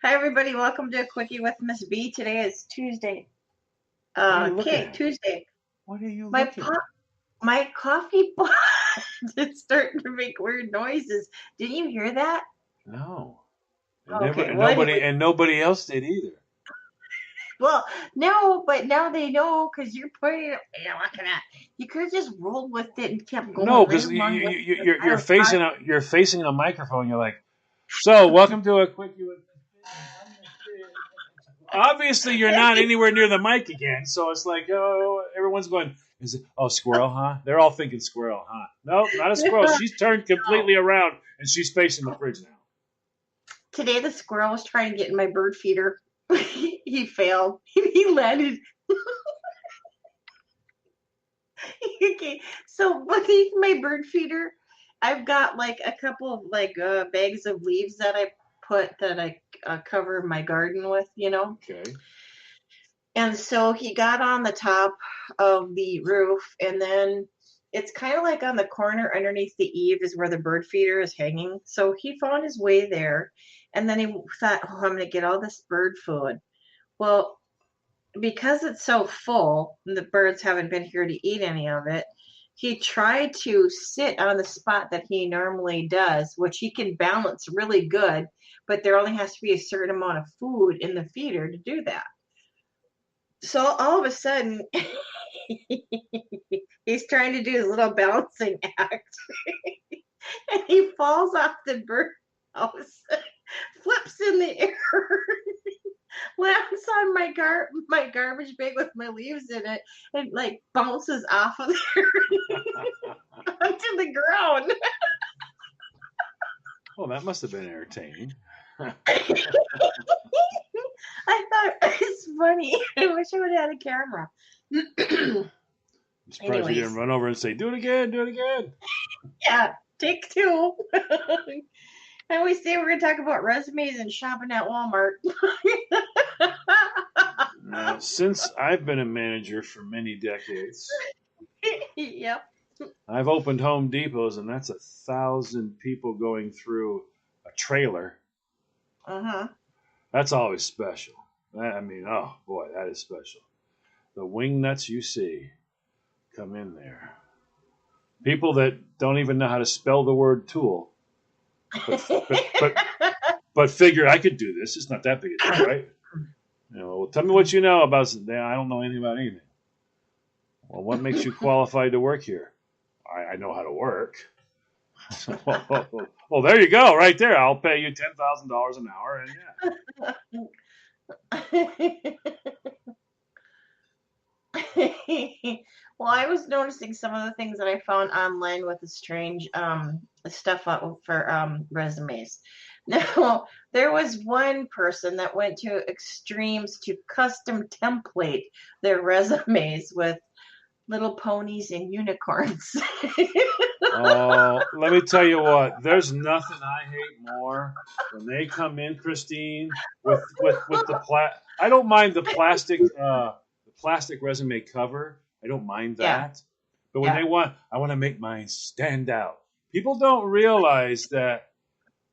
Hi, everybody. Welcome to a Quickie with Miss B. Today is Tuesday. What are you looking Okay, at? Tuesday. What are you My looking pot, at? my coffee pot is starting to make weird noises. Didn't you hear that? No. And never Okay. and Well, nobody anyway. and nobody else did either. Well, no, but now they know because you're putting it. You're looking at. You could have just rolled with it and kept going No, right because along with the you're silent pod. facing a microphone. You're like, so welcome to a quickie with. Obviously, you're not anywhere near the mic again, so it's like, oh, everyone's going. Is it? Oh, squirrel, huh? They're all thinking squirrel, huh? Nope, not a squirrel. She's turned completely around and she's facing the fridge now. Today, the squirrel was trying to get in my bird feeder. He failed. He landed. Okay, so beneath my bird feeder, I've got like a couple of bags of leaves that I cover my garden with. Okay. And so he got on the top of the roof, and then it's kind of like on the corner underneath the eave is where the bird feeder is hanging. So he found his way there, and then he thought, "Oh, I'm gonna get all this bird food." Well, because it's so full and the birds haven't been here to eat any of it, he tried to sit on the spot that he normally does, which he can balance really good, but there only has to be a certain amount of food in the feeder to do that. So all of a sudden, he's trying to do his little balancing act, and he falls off the birdhouse, flips in the air, lands on my garbage bag with my leaves in it, and like bounces off of there onto the ground. Well, that must have been entertaining. I thought it was funny. I wish I would have had a camera. I'm surprised you didn't Anyways, run over and say, "Do it again, do it again." yeah, take two. I always say we're going to talk about resumes and shopping at Walmart. Now, since I've been a manager for many decades, Yep. I've opened Home Depots, and that's 1,000 people going through a trailer. Uh huh. That's always special. I mean, oh boy, that is special. The wing nuts you see come in there. People that don't even know how to spell the word tool, but but but, but figure I could do this. It's not that big a deal, right? Well, tell me what you know about. I don't know anything about anything. Well, what makes you qualified to work here? I know how to work. Well, there you go, right there. I'll pay you $10,000 an hour, and yeah. Well, I was noticing some of the things that I found online with the strange stuff for resumes. Now, there was one person that went to extremes to custom template their resumes with little ponies and unicorns. Oh, let me tell you what. There's nothing I hate more when they come in, Christine, with the I don't mind the plastic resume cover. I don't mind Yeah, that. But when yeah. I want to make mine stand out. People don't realize that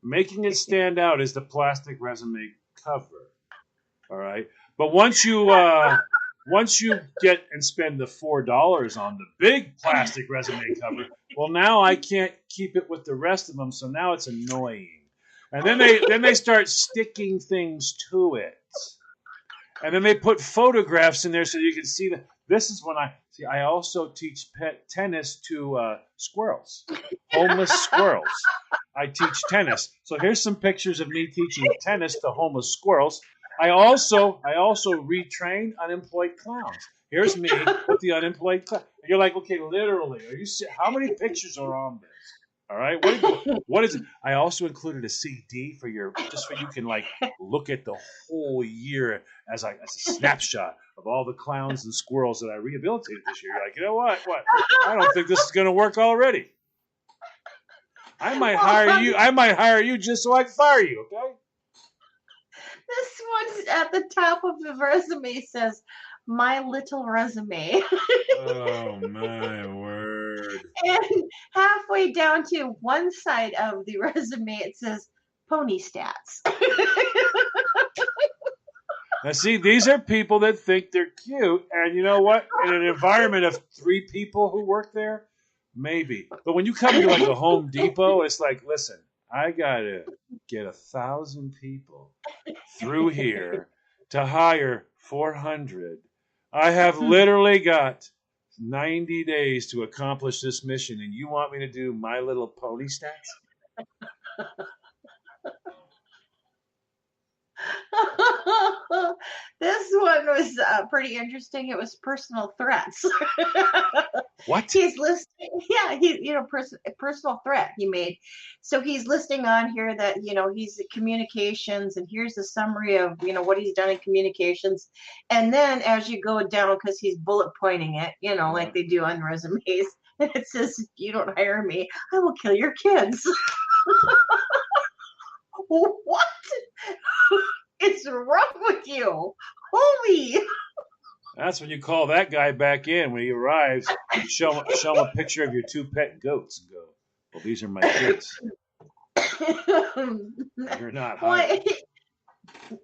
making it stand out is the plastic resume cover. All right. But once you get and spend the $4 on the big plastic resume cover, well, now I can't keep it with the rest of them, so now it's annoying. And then they start sticking things to it, and then they put photographs in there so you can see that. This is when I see. I also teach pet tennis to squirrels, homeless squirrels. I teach tennis. So here's some pictures of me teaching tennis to homeless squirrels. I also retrain unemployed clowns. Here's me with the unemployed clown. And you're like, okay, literally, are you? How many pictures are on this? All right, what is it? I also included a CD for your just so you can like look at the whole year as a snapshot of all the clowns and squirrels that I rehabilitated this year. You're like, you know what? What? I don't think this is going to work already. I might hire Well, you. I might hire you just so I can fire you. Okay. this one's at the top of the resume says, "My little resume." Oh my word! And halfway down to one side of the resume, it says pony stats. Now, see, these are people that think they're cute, and you know what? In an environment of 3 people who work there, maybe. But when you come into like a Home Depot, it's like, listen, I gotta get 1,000 people through here to hire 400. I have literally got 90 days to accomplish this mission, and you want me to do My Little Pony stats? This one was pretty interesting. It was personal threats. What? He's listing, yeah, personal threat he made. So he's listing on here that, he's at communications, and here's the summary of, what he's done in communications. And then as you go down, because he's bullet pointing it, like they do on resumes, and it says, if you don't hire me, I will kill your kids. What is wrong with you? Holy! That's when you call that guy back in when he arrives. You show him a picture of your 2 pet goats and go, "Well, these are my kids. You're not hired."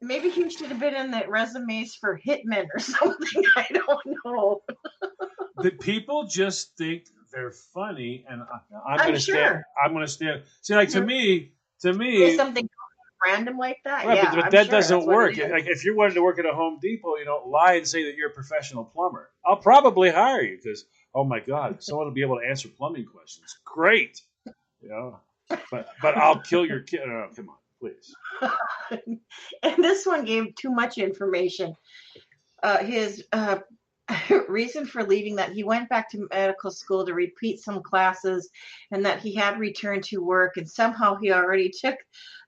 Maybe he should have been in the resumes for hitmen or something. I don't know. The people just think they're funny, and I'm I'm going to sure. I'm going to stand. See, like to me, Is something random like that? right, Yeah, but I'm that sure doesn't that's what work. it is. Like if you're wanting to work at a Home Depot, lie and say that you're a professional plumber. I'll probably hire you because, oh my God, someone will be able to answer plumbing questions. Great, but I'll kill your kid. No, come on, please. And this one gave too much information. His reason for leaving, that he went back to medical school to repeat some classes, and that he had returned to work, and somehow he already took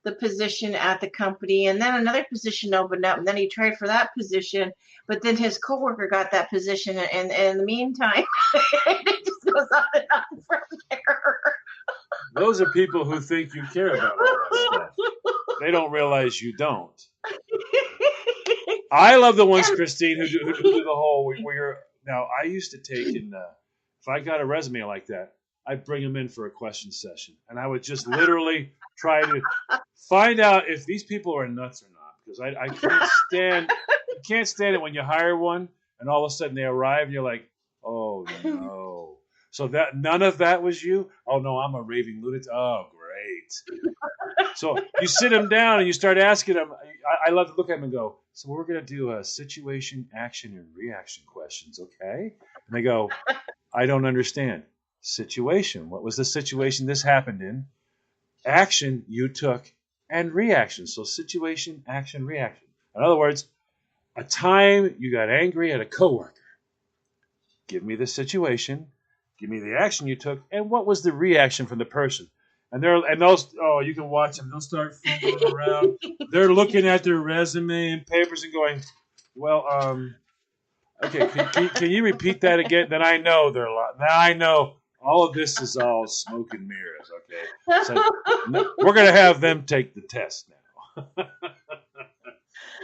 the position at the company, and then another position opened up, and then he tried for that position, but then his coworker got that position, and in the meantime, it just goes on and on from there. Those are people who think you care about all that stuff. They don't realize you don't. I love the ones, Christine, who do the whole where you're. Now, I used to take if I got a resume like that, I'd bring them in for a question session, and I would just literally try to find out if these people are nuts or not, because I can't stand it when you hire one and all of a sudden they arrive and you're like, oh no. So that none of that was you? Oh no, I'm a raving lunatic. Oh great. So you sit them down and you start asking them. I love to look at them and go, so we're going to do a situation, action, and reaction questions, okay? And they go, I don't understand. Situation. What was the situation this happened in? Action you took, and reaction. So situation, action, reaction. In other words, a time you got angry at a coworker. Give me the situation, give me the action you took, and what was the reaction from the person? And those you can watch them. They'll start fumbling around. They're looking at their resume and papers and going, well, okay, can you repeat that again? Then I know they're a lot. Now I know all of this is all smoke and mirrors. Okay, so we're gonna have them take the test now.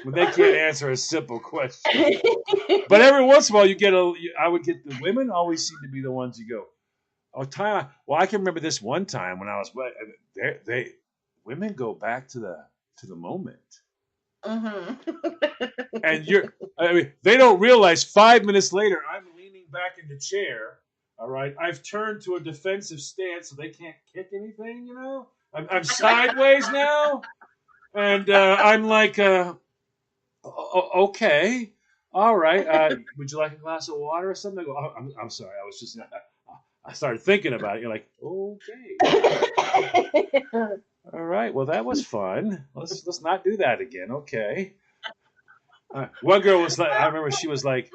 When they can't answer a simple question. But every once in a while, I would get the women always seem to be the ones you go, oh, time. Well, I can remember this one time when I was. Women go back to the moment, and they don't realize 5 minutes later I'm leaning back in the chair. All right, I've turned to a defensive stance so they can't kick anything. I'm sideways now, and I'm like, okay, all right. Would you like a glass of water or something? I go, I'm sorry. I was just. I started thinking about it. You're like, okay. All right. Well, that was fun. Let's not do that again. Okay. One girl was like, I remember she was like,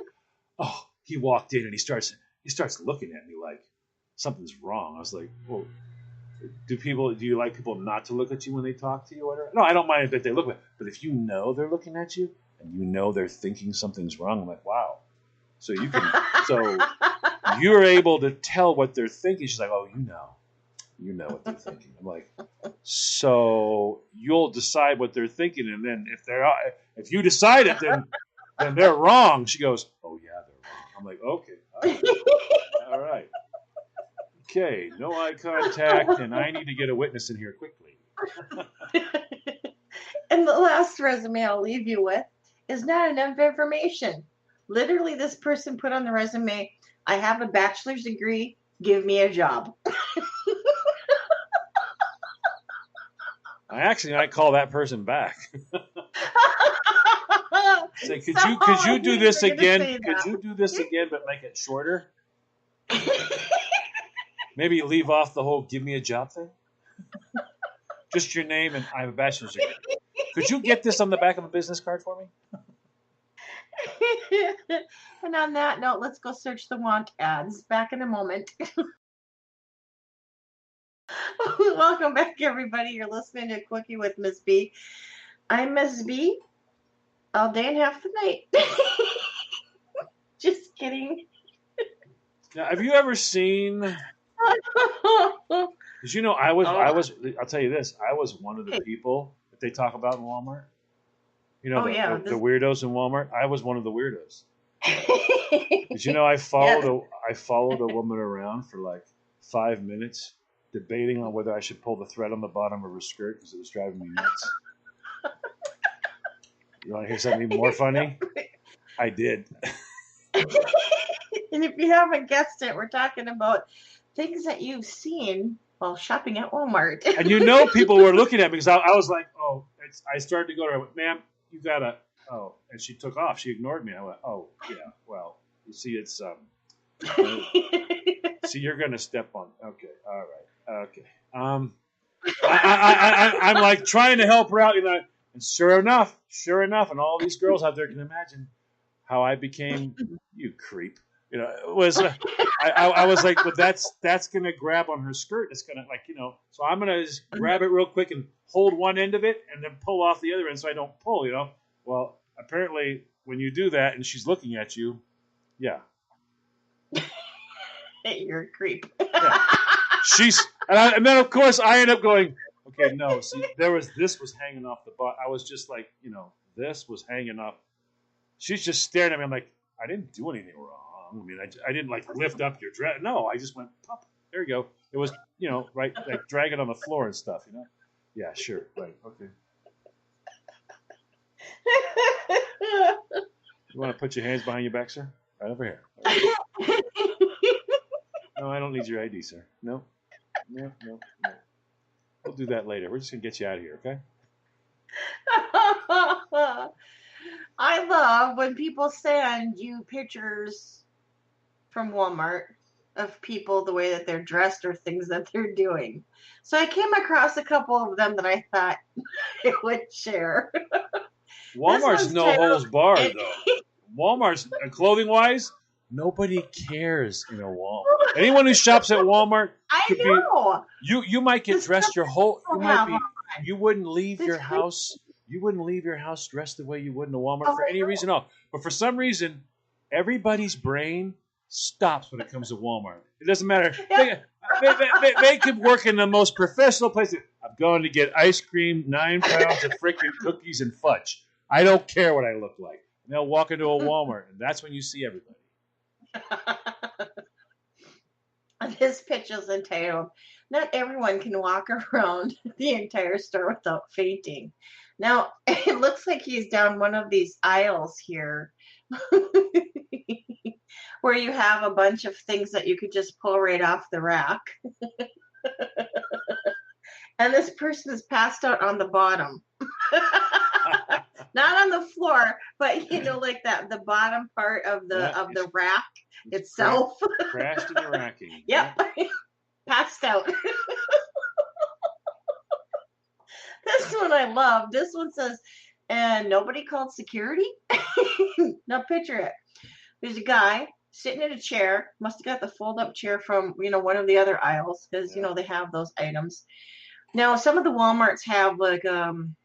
oh, he walked in and he starts looking at me like something's wrong. I was like, well, do you like people not to look at you when they talk to you? Or no, I don't mind if they look at, but if you know they're looking at you and they're thinking something's wrong, I'm like, wow. So you're able to tell what they're thinking. She's like, oh, you know what they're thinking. I'm like, so you'll decide what they're thinking, and then if you decide it, then they're wrong. She goes, oh yeah, they're wrong. I'm like, okay, all right, okay, no eye contact, and I need to get a witness in here quickly. And the last resume I'll leave you with is not enough information. Literally, this person put on the resume, I have a bachelor's degree, give me a job. I call that person back. Say, could So, you do this you're gonna again? say Could that. you do this again, but make it shorter? Maybe leave off the whole "give me a job" thing. Just your name and I have a bachelor's degree. Could you get this on the back of a business card for me? And on that note, let's go search the want ads. Back in a moment. Welcome back, everybody. You're listening to Quickie with Miss B. I'm Miss B all day and half the night. Just kidding. Now, have you ever seen? Because I'll tell you this. I was one of the people that they talk about in Walmart. You know, the weirdos in Walmart. I was one of the weirdos. Because I followed a woman around for like 5 minutes, debating on whether I should pull the thread on the bottom of her skirt because it was driving me nuts. You want to hear something even more funny? I did. And if you haven't guessed it, we're talking about things that you've seen while shopping at Walmart. And people were looking at me because I was like, oh, I started to go to her. I went, ma'am, you gotta. Oh, and she took off. She ignored me. I went, oh yeah, well, you see, it's see, you're gonna step on. Okay, all right, okay. I'm like trying to help her out, and sure enough, and all these girls out there can imagine how I became, you creep. It was. I was like, well, that's gonna grab on her skirt. It's gonna so I'm gonna just grab it real quick and hold one end of it and then pull off the other end so I don't pull. Well, apparently when you do that and she's looking at you, yeah, you're a creep. Yeah. And then of course I end up going, okay, no, see, this was hanging off the butt. I was just like, this was hanging off. She's just staring at me. I'm like, I didn't do anything wrong. I mean, I didn't like lift up your dress. No, I just went, pop. There you go. It was, right, like drag it on the floor and stuff. Yeah, sure, right, okay. You want to put your hands behind your back, sir? Right over here. No, I don't need your ID, sir. No. We'll do that later. We're just gonna get you out of here, okay? I love when people send you pictures from Walmart of people, the way that they're dressed or things that they're doing. So I came across a couple of them that I thought I would share. Walmart's no holds barred, though. Walmart's clothing wise, nobody cares in a Walmart. Anyone who shops at Walmart, I know. You might get dressed your whole. You wouldn't leave your house. You wouldn't leave your house dressed the way you would in a Walmart for any reason at all. But for some reason, everybody's brain stops when it comes to Walmart. It doesn't matter. They could work in the most professional places. I'm going to get ice cream, 9 pounds of freaking cookies and fudge. I don't care what I look like. And they'll walk into a Walmart, and that's when you see everybody. This picture's entitled, "Not everyone can walk around the entire store without fainting." Now, it looks like he's down one of these aisles here where you have a bunch of things that you could just pull right off the rack. And this person is passed out on the bottom. Not on the floor, but like that, the bottom part of the rack itself. Crashed in the racking. Yep. Passed out. This one I love. This one says, and nobody called security? Now picture it. There's a guy sitting in a chair, must have got the fold-up chair from, one of the other aisles, because, they have those items. Now, some of the Walmarts have, like, an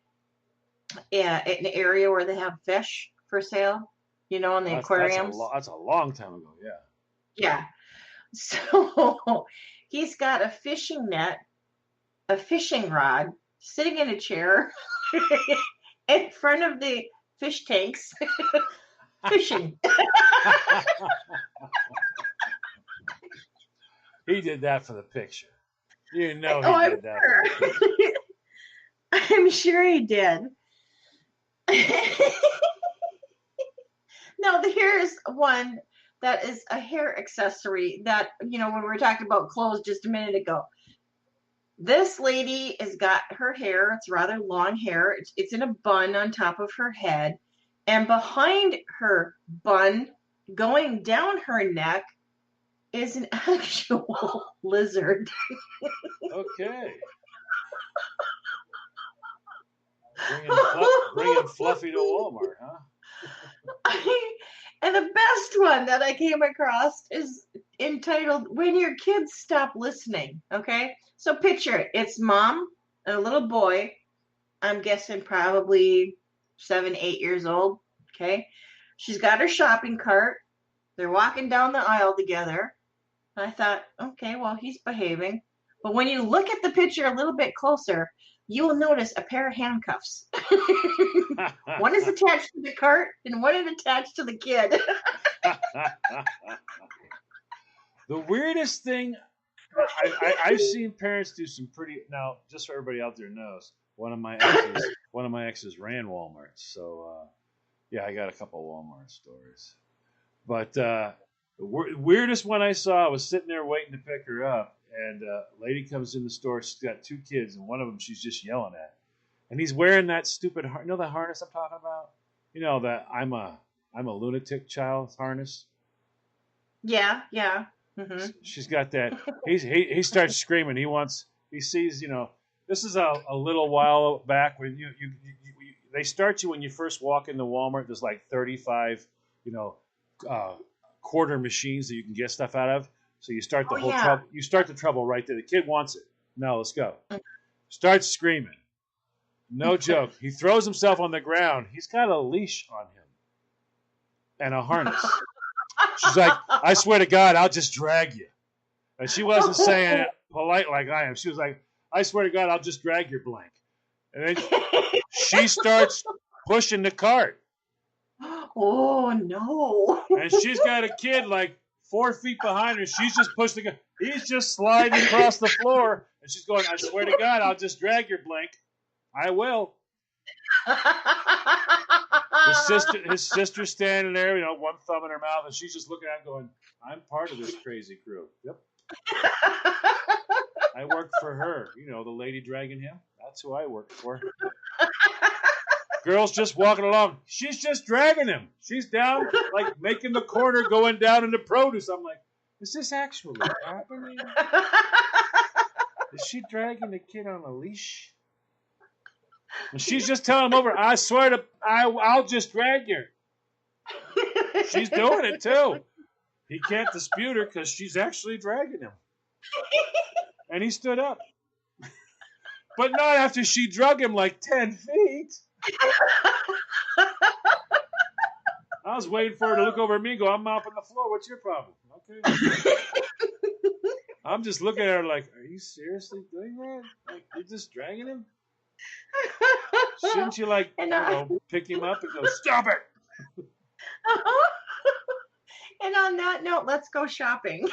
area where they have fish for sale, in the aquariums. That's a long time ago, yeah. Yeah. So, he's got a fishing net, a fishing rod, sitting in a chair in front of the fish tanks, fishing. He did that for the picture. He did that. I'm sure he did. Now, here's one that is a hair accessory that, when we were talking about clothes just a minute ago. This lady has got her hair, it's rather long hair. It's in a bun on top of her head. And behind her bun, going down her neck, is an actual lizard. Okay. Bringing Fluffy to Walmart, huh? And the best one that I came across is entitled When Your Kids Stop Listening. Okay? So picture it. It's mom and a little boy. I'm guessing probably 7, 8 years old. Okay? She's got her shopping cart. They're walking down the aisle together. And I thought, okay, well, he's behaving. But when you look at the picture a little bit closer, you will notice a pair of handcuffs. One is attached to the cart and one is attached to the kid. The weirdest thing, I've seen parents do some pretty. Now, just so everybody out there knows, one of my exes ran Walmart. So yeah, I got a couple Walmart stories. But the weirdest one I saw, I was sitting there waiting to pick her up. And a lady comes in the store. She's got 2 kids, and one of them she's just yelling at. And he's wearing that stupid, you know, the harness I'm talking about. You know that I'm a lunatic child harness. Yeah. Mm-hmm. She's got that. He starts screaming. He sees. This is a little while back when they start you when you first walk into Walmart. There's like 35, quarter machines that you can get stuff out of. So you start the trouble. You start the trouble right there. The kid wants it. No, let's go. Starts screaming. No joke. He throws himself on the ground. He's got a leash on him and a harness. She's like, I swear to God, I'll just drag you. And she wasn't saying it polite like I am. She was like, I swear to God, I'll just drag your blank. And then she starts pushing the cart. Oh, no. And she's got a kid like 4 feet behind her. She's just pushing the. He's just sliding across the floor, and she's going, I swear to God, I'll just drag your blank. I will. His sister's standing there, one thumb in her mouth, and she's just looking at him going, I'm part of this crazy crew. Yep. I work for her. The lady dragging him. That's who I work for. Girl's just walking along. She's just dragging him. She's down, like making the corner, going down into produce. I'm like, is this actually happening? Is she dragging the kid on a leash? And she's just telling him over, I swear to, I'll just drag you. She's doing it too. He can't dispute her because she's actually dragging him. And he stood up. But not after she drug him like 10 feet. I was waiting for her to look over at me and go, I'm mopping the floor. What's your problem? Okay. I'm just looking at her like, are you seriously doing that? Like, you're just dragging him? Shouldn't you, pick him up and go, stop it? And on that note, let's go shopping.